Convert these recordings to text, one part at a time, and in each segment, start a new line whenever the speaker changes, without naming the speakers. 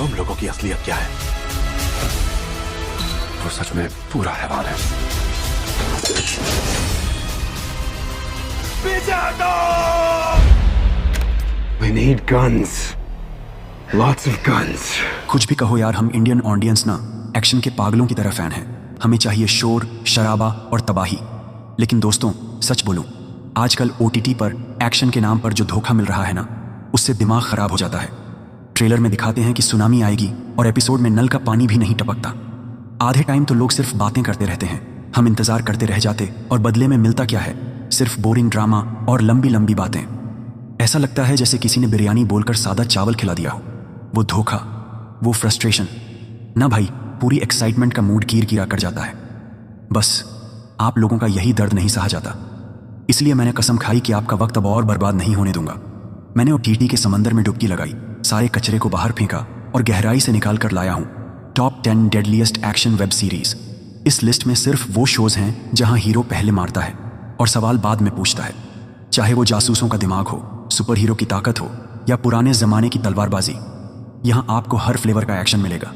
तुम लोगों की असलियत क्या है? वो सच में पूरा हैवान है। पीछे हटो!
We need guns. Lots of guns.
कुछ भी कहो यार, हम इंडियन ऑडियंस ना एक्शन के पागलों की तरह फैन हैं। हमें चाहिए शोर, शराबा और तबाही। लेकिन दोस्तों सच बोलूं, आजकल OTT पर एक्शन के नाम पर जो धोखा मिल रहा है ना, उससे दिमाग खराब हो जाता है। ट्रेलर में दिखाते हैं कि सुनामी आएगी और एपिसोड में नल का पानी भी नहीं टपकता। आधे टाइम तो लोग सिर्फ बातें करते रहते हैं, हम इंतजार करते रह जाते और बदले में मिलता क्या है? सिर्फ बोरिंग ड्रामा और लंबी लंबी बातें। ऐसा लगता है जैसे किसी ने बिरयानी बोलकर सादा चावल खिला दिया हो। वो धोखा, वो फ्रस्ट्रेशन ना भाई, पूरी एक्साइटमेंट का मूड गिर गिरा कर जाता है। बस आप लोगों का यही दर्द नहीं सहा जाता, इसलिए मैंने कसम खाई कि आपका वक्त अब और बर्बाद नहीं होने दूंगा। मैंने OTT के समंदर में डुबकी लगाई, सारे कचरे को बाहर फेंका और गहराई से निकाल कर लाया हूं top 10 deadliest action web series. इस लिस्ट में सिर्फ वो शोज हैं जहां हीरो पहले मारता है और सवाल बाद में पूछता है। चाहे वो जासूसों का दिमाग हो, सुपर हीरो की ताकत हो या पुराने जमाने की तलवारबाजी, यहाँ आपको हर फ्लेवर का एक्शन मिलेगा।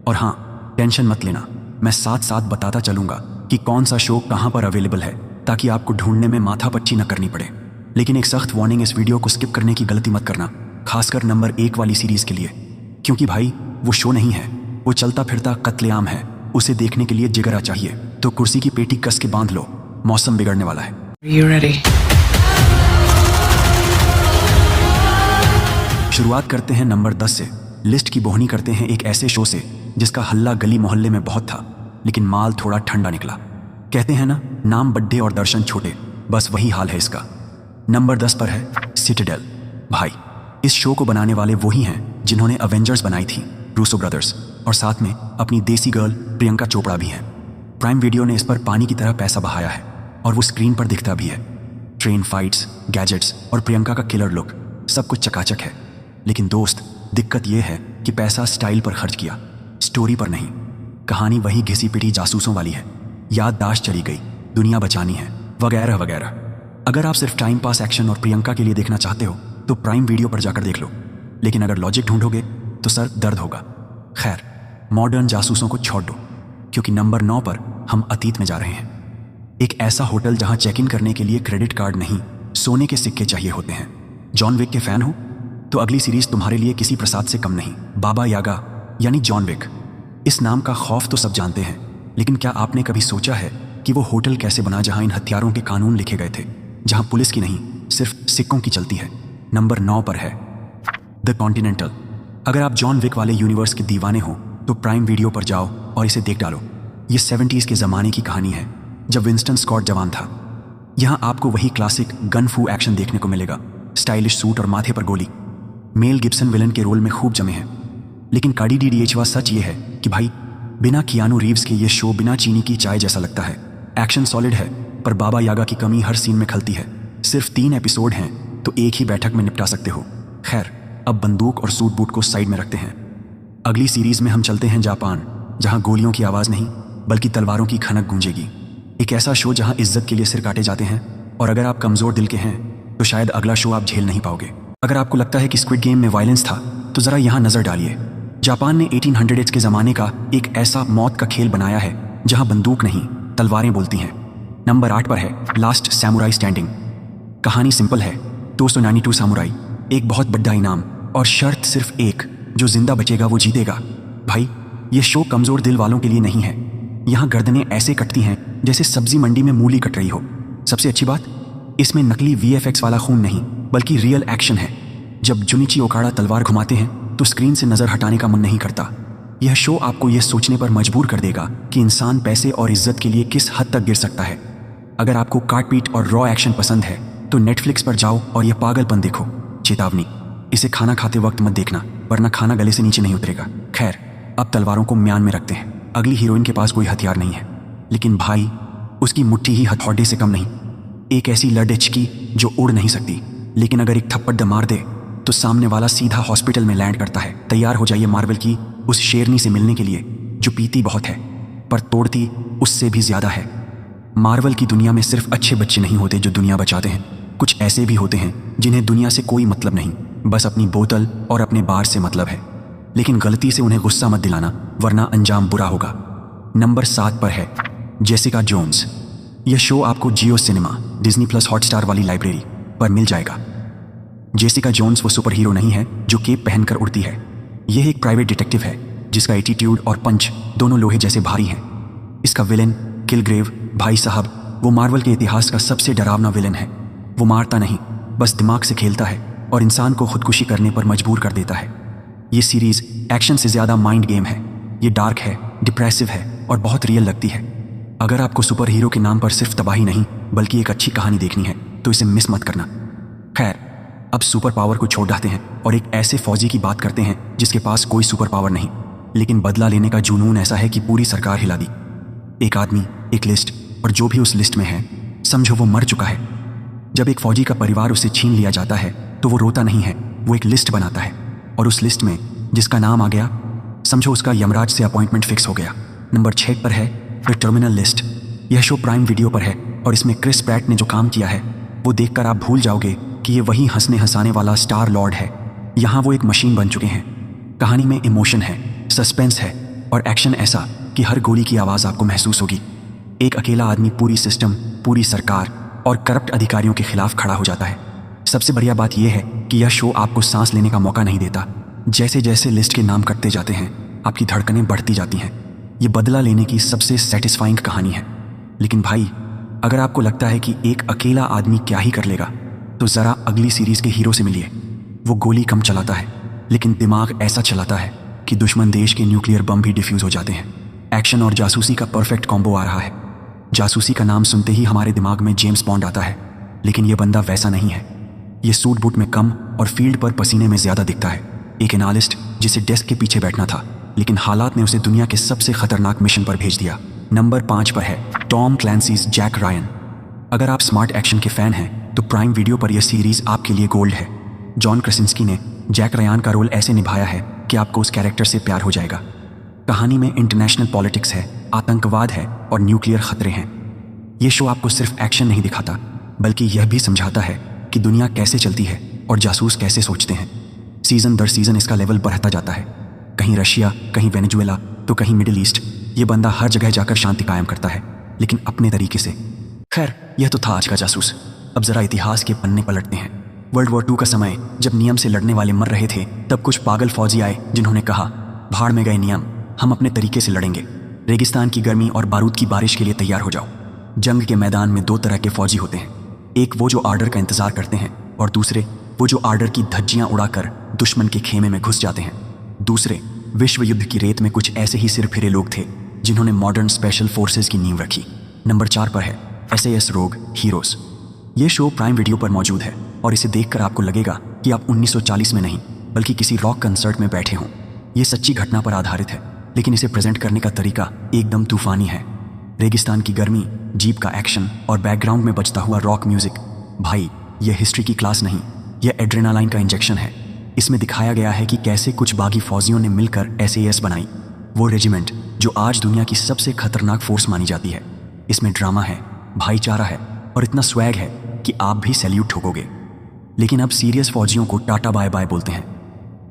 और हाँ, टेंशन मत लेना, मैं साथ साथ बताता चलूंगा कि कौन सा शो कहाँ पर अवेलेबल है, ताकि आपको ढूंढने में माथापच्ची न करनी पड़े। लेकिन एक सख्त वार्निंग, इस वीडियो को स्किप करने की गलती मत करना, खासकर नंबर 1 वाली सीरीज के लिए, क्योंकि भाई वो शो नहीं है, वो चलता फिरता कत्लेआम है। उसे देखने के लिए जिगरा चाहिए, तो कुर्सी की पेटी कस के बांध लो, मौसम बिगड़ने वाला है।
You ready?
शुरुआत करते हैं नंबर 10 से। लिस्ट की बोहनी करते हैं एक ऐसे शो से जिसका हल्ला गली मोहल्ले में बहुत था, लेकिन माल थोड़ा ठंडा निकला। कहते हैं ना, नाम बड्डे और दर्शन छोटे, बस वही हाल है इसका। नंबर 10 पर है सिटाडेल। भाई इस शो को बनाने वाले वही हैं जिन्होंने अवेंजर्स बनाई थी, रूसो ब्रदर्स, और साथ में अपनी देसी गर्ल प्रियंका चोपड़ा भी हैं। प्राइम वीडियो ने इस पर पानी की तरह पैसा बहाया है और वो स्क्रीन पर दिखता भी है। ट्रेन फाइट्स, गैजेट्स और प्रियंका का किलर लुक, सब कुछ चकाचक है। लेकिन दोस्त, दिक्कत यह है कि पैसा स्टाइल पर खर्च किया, स्टोरी पर नहीं। कहानी वही घिसी पिटी जासूसों वाली है, याददाश्त चली गई, दुनिया बचानी है, वगैरह वगैरह। अगर आप सिर्फ टाइम पास एक्शन और प्रियंका के लिए देखना चाहते हो तो प्राइम वीडियो पर जाकर देख लो, लेकिन अगर लॉजिक ढूंढोगे तो सर दर्द होगा। खैर, मॉडर्न जासूसों को छोड़ दो, क्योंकि नंबर 9 पर हम अतीत में जा रहे हैं। एक ऐसा होटल जहां चेक इन करने के लिए क्रेडिट कार्ड नहीं, सोने के सिक्के चाहिए होते हैं। जॉन विक के फैन हो तो अगली सीरीज तुम्हारे लिए किसी प्रसाद से कम नहीं। बाबा यागा यानी जॉन विक। इस नाम का खौफ तो सब जानते हैं, लेकिन क्या आपने कभी सोचा है कि वो होटल कैसे बना जहां इन हथियारों के कानून लिखे गए थे, जहां पुलिस की नहीं सिर्फ सिक्कों की चलती है? नंबर 9 पर है द कॉन्टिनेंटल। अगर आप जॉन विक वाले यूनिवर्स के दीवाने हो तो प्राइम वीडियो पर जाओ और इसे देख डालो। ये 70s के ज़माने की कहानी है, जब विंस्टन स्कॉट जवान था। यहाँ आपको वही क्लासिक गन फू एक्शन देखने को मिलेगा, स्टाइलिश सूट और माथे पर गोली। मेल गिब्सन विलन के रोल में खूब जमे हैं। लेकिन काडी डीडीएचवा सच ये है कि भाई, बिना कियानू रीव्स के ये शो बिना चीनी की चाय जैसा लगता है। एक्शन सॉलिड है, पर बाबा यागा की कमी हर सीन में खलती है। सिर्फ 3 एपिसोड हैं तो एक ही बैठक में निपटा सकते हो। खैर, अब बंदूक और सूट बूट को साइड में रखते हैं। अगली सीरीज में हम चलते हैं जापान, जहां गोलियों की आवाज़ नहीं बल्कि तलवारों की खनक गूंजेगी। एक ऐसा शो जहां इज्जत के लिए सिर काटे जाते हैं, और अगर आप कमज़ोर दिल के हैं तो शायद अगला शो आप झेल नहीं पाओगे। अगर आपको लगता है कि स्क्विड गेम में वायलेंस था तो ज़रा यहाँ नज़र डालिए। जापान ने 1800s के ज़माने का एक ऐसा मौत का खेल बनाया है जहाँ बंदूक नहीं तलवारें बोलती हैं। नंबर 8 पर है लास्ट सैमुराई स्टैंडिंग। कहानी सिंपल है, 292 सामुराई, एक बहुत बड़ा इनाम, और शर्त सिर्फ एक, जो जिंदा बचेगा वो जीतेगा। भाई ये शो कमज़ोर दिल वालों के लिए नहीं है। यहाँ गर्दनें ऐसे कटती हैं जैसे सब्जी मंडी में मूली कट रही हो। सबसे अच्छी बात, इसमें नकली VFX वाला खून नहीं बल्कि रियल एक्शन है। जब जुनिची ओकाड़ा तलवार घुमाते हैं तो स्क्रीन से नज़र हटाने का मन नहीं करता। यह शो आपको यह सोचने पर मजबूर कर देगा कि इंसान पैसे और इज्जत के लिए किस हद तक गिर सकता है। अगर आपको काटपीट और रॉ एक्शन पसंद है तो नेटफ्लिक्स पर जाओ और यह पागलपन देखो। चेतावनी, इसे खाना खाते वक्त मत देखना, वरना खाना गले से नीचे नहीं उतरेगा। खैर, अब तलवारों को म्यान में रखते हैं। अगली हीरोइन के पास कोई हथियार नहीं है, लेकिन भाई उसकी मुट्ठी ही हथौड़े से कम नहीं। एक ऐसी लड़ेच की जो उड़ नहीं सकती, लेकिन अगर एक थप्पड़ मार दे तो सामने वाला सीधा हॉस्पिटल में लैंड करता है। तैयार हो जाइए मार्वल की उस शेरनी से मिलने के लिए जो पीती बहुत है पर तोड़ती उससे भी ज्यादा है। मार्वल की दुनिया में सिर्फ अच्छे बच्चे नहीं होते जो दुनिया बचाते हैं, कुछ ऐसे भी होते हैं जिन्हें दुनिया से कोई मतलब नहीं, बस अपनी बोतल और अपने बार से मतलब है। लेकिन गलती से उन्हें गुस्सा मत दिलाना, वरना अंजाम बुरा होगा। नंबर 7 पर है जेसिका जोन्स। यह शो आपको जियो सिनेमा, डिज्नी प्लस हॉटस्टार वाली लाइब्रेरी पर मिल जाएगा। जेसिका जोन्स वो सुपर हीरो नहीं है जो केप पहनकर उड़ती है। यह एक प्राइवेट डिटेक्टिव है जिसका एटीट्यूड और पंच दोनों लोहे जैसे भारी हैं। इसका विलेन किलग्रेव भाई साहब वो मार्वल के इतिहास का सबसे डरावना विलेन है। वो मारता नहीं, बस दिमाग से खेलता है और इंसान को खुदकुशी करने पर मजबूर कर देता है। ये सीरीज एक्शन से ज़्यादा माइंड गेम है। ये डार्क है, डिप्रेसिव है और बहुत रियल लगती है। अगर आपको सुपर हीरो के नाम पर सिर्फ तबाही नहीं बल्कि एक अच्छी कहानी देखनी है तो इसे मिस मत करना। खैर, अब सुपर पावर को छोड़ डालते हैं और एक ऐसे फौजी की बात करते हैं जिसके पास कोई सुपर पावर नहीं, लेकिन बदला लेने का जुनून ऐसा है कि पूरी सरकार हिला दी। एक आदमी, एक लिस्ट, और जो भी उस लिस्ट में है समझो वो मर चुका है। जब एक फौजी का परिवार उसे छीन लिया जाता है तो वो रोता नहीं है, वो एक लिस्ट बनाता है और उस लिस्ट में जिसका नाम आ गया समझो उसका यमराज से अपॉइंटमेंट फिक्स हो गया। नंबर 6 पर है द टर्मिनल लिस्ट। यह शो प्राइम वीडियो पर है और इसमें क्रिस प्रैट ने जो काम किया है वो देखकर आप भूल जाओगे कि ये वही हंसने हंसाने वाला स्टार लॉर्ड है। यहाँ वो एक मशीन बन चुके हैं। कहानी में इमोशन है, सस्पेंस है और एक्शन ऐसा कि हर गोली की आवाज़ आपको महसूस होगी। एक अकेला आदमी पूरी सिस्टम, पूरी सरकार और करप्ट अधिकारियों के खिलाफ खड़ा हो जाता है। सबसे बढ़िया बात यह है कि यह शो आपको सांस लेने का मौका नहीं देता। जैसे जैसे लिस्ट के नाम कटते जाते हैं आपकी धड़कनें बढ़ती जाती हैं। ये बदला लेने की सबसे सेटिस्फाइंग कहानी है। लेकिन भाई, अगर आपको लगता है कि एक अकेला आदमी क्या ही कर लेगा तो ज़रा अगली सीरीज़ के हीरो से मिलिए। वो गोली कम चलाता है लेकिन दिमाग ऐसा चलाता है कि दुश्मन देश के न्यूक्लियर बम भी डिफ्यूज़ हो जाते हैं। एक्शन और जासूसी का परफेक्ट कॉम्बो आ रहा है। जासूसी का नाम सुनते ही हमारे दिमाग में जेम्स बॉन्ड आता है, लेकिन यह बंदा वैसा नहीं है। ये सूट बूट में कम और फील्ड पर पसीने में ज़्यादा दिखता है। एक एनालिस्ट जिसे डेस्क के पीछे बैठना था, लेकिन हालात ने उसे दुनिया के सबसे खतरनाक मिशन पर भेज दिया। नंबर 5 पर है टॉम क्लैंसीज जैक रायन। अगर आप स्मार्ट एक्शन के फ़ैन हैं तो प्राइम वीडियो पर यह सीरीज़ आपके लिए गोल्ड है। जॉन क्रेसिंस्की ने जैक रायन का रोल ऐसे निभाया है कि आपको उस कैरेक्टर से प्यार हो जाएगा। कहानी में इंटरनेशनल पॉलिटिक्स है, आतंकवाद है और न्यूक्लियर खतरे हैं। ये शो आपको सिर्फ एक्शन नहीं दिखाता बल्कि यह भी समझाता है कि दुनिया कैसे चलती है और जासूस कैसे सोचते हैं। सीज़न दर सीज़न इसका लेवल बढ़ता जाता है। कहीं रशिया, कहीं वेनेजुएला तो कहीं मिडिल ईस्ट। ये बंदा हर जगह जाकर शांति कायम करता है, लेकिन अपने तरीके से। खैर, यह तो था आज का जासूस। अब ज़रा इतिहास के पन्ने पलटते हैं। वर्ल्ड वॉर 2 का समय जब नियम से लड़ने वाले मर रहे थे, तब कुछ पागल फौजी आए जिन्होंने कहा, भाड़ में गए नियम, हम अपने तरीके से लड़ेंगे। रेगिस्तान की गर्मी और बारूद की बारिश के लिए तैयार हो जाओ। जंग के मैदान में 2 तरह के फौजी होते हैं। एक वो जो आर्डर का इंतजार करते हैं और दूसरे वो जो आर्डर की धज्जियां उड़ाकर दुश्मन के खेमे में घुस जाते हैं। दूसरे विश्व युद्ध की रेत में कुछ ऐसे ही सिर फिरे लोग थे जिन्होंने मॉडर्न स्पेशल फोर्सेस की नींव रखी। नंबर 4 पर है SAS रोग हीरोज। ये शो प्राइम वीडियो पर मौजूद है और इसे देखकर आपको लगेगा कि आप 1940 में नहीं बल्कि किसी रॉक कंसर्ट में बैठे हों। ये सच्ची घटना पर आधारित है, लेकिन इसे प्रेजेंट करने का तरीका एकदम तूफानी है। रेगिस्तान की गर्मी, जीप का एक्शन और बैकग्राउंड में बजता हुआ रॉक म्यूजिक। भाई, यह हिस्ट्री की क्लास नहीं, यह एड्रेनालाइन का इंजेक्शन है। इसमें दिखाया गया है कि कैसे कुछ बागी फौजियों ने मिलकर SAS बनाई, वो रेजिमेंट जो आज दुनिया की सबसे खतरनाक फोर्स मानी जाती है। इसमें ड्रामा है, भाईचारा है और इतना स्वैग है कि आप भी सैल्यूट ठोकोगे। लेकिन अब सीरियस फौजियों को टाटा बाय बाय बोलते हैं।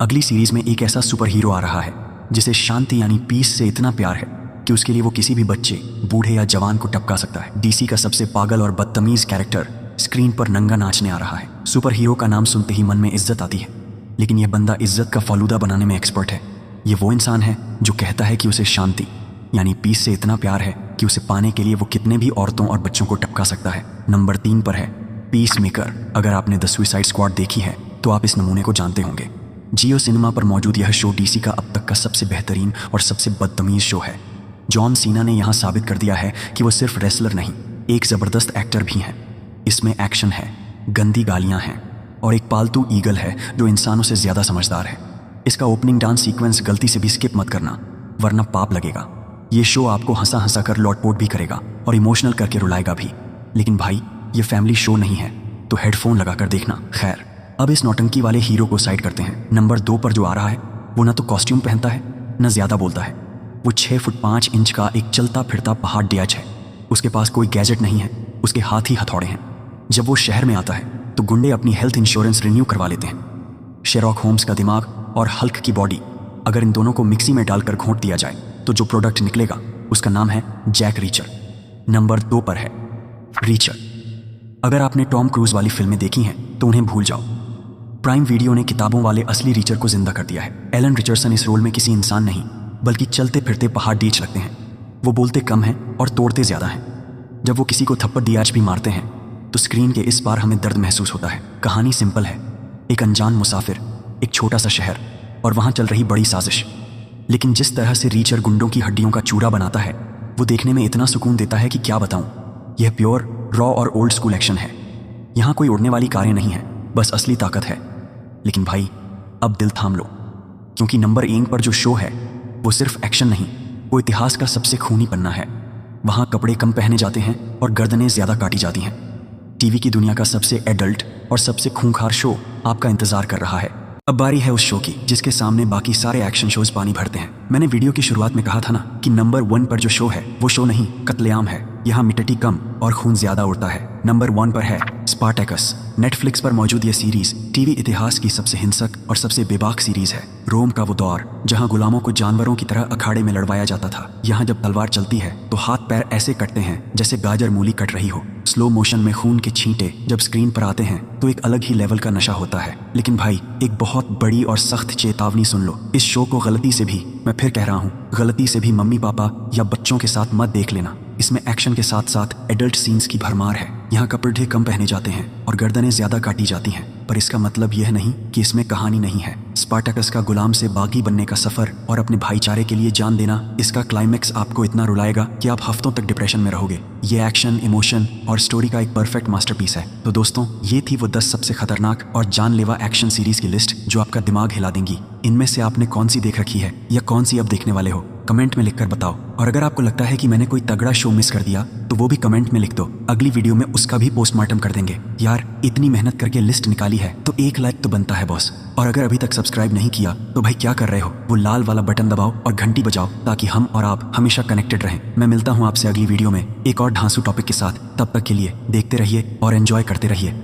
अगली सीरीज में एक ऐसा सुपर हीरो आ रहा है जिसे शांति यानी पीस से इतना प्यार है कि उसके लिए वो किसी भी बच्चे, बूढ़े या जवान को टपका सकता है। DC का सबसे पागल और बदतमीज कैरेक्टर स्क्रीन पर नंगा नाचने आ रहा है। सुपर हीरो का नाम सुनते ही मन में इज्जत आती है, लेकिन यह बंदा इज्जत का फालूदा बनाने में एक्सपर्ट है। ये वो इंसान है जो कहता है कि उसे शांति यानी पीस से इतना प्यार है कि उसे पाने के लिए वो कितने भी औरतों और बच्चों को टपका सकता है। नंबर 3 पर है पीस मेकर। अगर आपने द सुसाइड स्क्वाड देखी है तो आप इस नमूने को जानते होंगे। जियो सिनेमा पर मौजूद यह शो DC का अब तक का सबसे बेहतरीन और सबसे बदतमीज शो है। जॉन सीना ने यहाँ साबित कर दिया है कि वो सिर्फ रेसलर नहीं, एक ज़बरदस्त एक्टर भी हैं। इसमें एक्शन है, गंदी गालियाँ हैं और एक पालतू ईगल है जो इंसानों से ज़्यादा समझदार है। इसका ओपनिंग डांस सीक्वेंस गलती से भी स्किप मत करना, वरना पाप लगेगा। ये शो आपको हंसा हंसा कर लॉटपोट भी करेगा और इमोशनल करके रुलाएगा भी। लेकिन भाई, ये फैमिली शो नहीं है, तो हेडफोन लगाकर देखना। खैर, अब इस नौटंकी वाले हीरो को साइड करते हैं। नंबर 2 पर जो आ रहा है वो ना तो कॉस्ट्यूम पहनता है न ज़्यादा बोलता है। वो 6 फुट 5 इंच का एक चलता फिरता पहाड़ डियाज है। उसके पास कोई गैजेट नहीं है, उसके हाथ ही हथौड़े हैं। जब वो शहर में आता है तो गुंडे अपनी हेल्थ इंश्योरेंस रिन्यू करवा लेते हैं। शेरलॉक होम्स का दिमाग और हल्क की बॉडी अगर इन दोनों को मिक्सी में डालकर घोंट दिया जाए तो जो प्रोडक्ट निकलेगा उसका नाम है जैक रीचर। नंबर 2 पर है रीचर। अगर आपने टॉम क्रूज वाली फिल्में देखी हैं तो उन्हें भूल जाओ। प्राइम वीडियो ने किताबों वाले असली रीचर को जिंदा कर दिया है। एलन रिचर्डसन इस रोल में किसी इंसान नहीं बल्कि चलते फिरते पहाड़ डीच लगते हैं। वो बोलते कम हैं और तोड़ते ज़्यादा हैं। जब वो किसी को थप्पड़ दियाज भी मारते हैं तो स्क्रीन के इस पार हमें दर्द महसूस होता है। कहानी सिंपल है, एक अनजान मुसाफिर, एक छोटा सा शहर और वहाँ चल रही बड़ी साजिश। लेकिन जिस तरह से रीचर गुंडों की हड्डियों का चूरा बनाता है वो देखने में इतना सुकून देता है कि क्या बताऊं। यह प्योर, रॉ और ओल्ड स्कूल एक्शन है। यहाँ कोई उड़ने वाली कारें नहीं है, बस असली ताकत है। लेकिन भाई अब दिल थाम लो, क्योंकि नंबर 1 पर जो शो है वो सिर्फ एक्शन नहीं, वो इतिहास का सबसे खूनी पन्ना है। वहाँ कपड़े कम पहने जाते हैं और गर्दनें ज़्यादा काटी जाती हैं। टीवी की दुनिया का सबसे एडल्ट और सबसे खूंखार शो आपका इंतजार कर रहा है। अब बारी है उस शो की जिसके सामने बाकी सारे एक्शन शोज पानी भरते हैं। मैंने वीडियो की शुरुआत में कहा था ना कि नंबर 1 पर जो शो है वो शो नहीं, कत्लेआम है। यहाँ मिटटी कम और खून ज्यादा उड़ता है। नंबर 1 पर है स्पार्टैकस। नेटफ्लिक्स पर मौजूद यह सीरीज टीवी इतिहास की सबसे हिंसक और सबसे बेबाक सीरीज है। रोम का वो दौर जहाँ गुलामों को जानवरों की तरह अखाड़े में लड़वाया जाता था। यहाँ जब तलवार चलती है तो हाथ पैर ऐसे कटते हैं जैसे गाजर मूली कट रही हो। स्लो मोशन में खून के छींटे जब स्क्रीन पर आते हैं तो एक अलग ही लेवल का नशा होता है। लेकिन भाई एक बहुत बड़ी और सख्त चेतावनी सुन लो, इस शो को गलती से भी, मैं फिर कह रहा हूँ, गलती से भी मम्मी पापा या बच्चों के साथ मत देख लेना। इसमें एक्शन के साथ साथ एडल्ट सीन्स की भरमार है। यहाँ कपड़े कम पहने जाते हैं और गर्दनें ज्यादा काटी जाती हैं, पर इसका मतलब यह नहीं कि इसमें कहानी नहीं है। स्पार्टैकस का गुलाम से बागी बनने का सफर और अपने भाईचारे के लिए जान देना, इसका क्लाइमेक्स आपको इतना रुलाएगा कि आप हफ्तों तक डिप्रेशन में रहोगे। ये एक्शन, इमोशन और स्टोरी का एक परफेक्ट मास्टरपीस है। तो दोस्तों, ये थी वो 10 सबसे खतरनाक और जानलेवा एक्शन सीरीज की लिस्ट जो आपका दिमाग हिला देंगी। इनमें से आपने कौन सी देख रखी है या कौन सी अब देखने वाले हो, कमेंट में लिखकर बताओ। और अगर आपको लगता है कि मैंने कोई तगड़ा शो मिस कर दिया तो वो भी कमेंट में लिख दो। अगली वीडियो में उसका भी पोस्टमार्टम कर देंगे। यार इतनी मेहनत करके लिस्ट निकाली है तो 1 लाइक तो बनता है बॉस। और अगर अभी तक सब्सक्राइब नहीं किया तो भाई क्या कर रहे हो, वो लाल वाला बटन दबाओ और घंटी बजाओ ताकि हम और आप हमेशा कनेक्टेड रहें। मैं मिलता हूँ आपसे अगली वीडियो में एक और ढांसू टॉपिक के साथ। तब तक के लिए देखते रहिए और एंजॉय करते रहिए।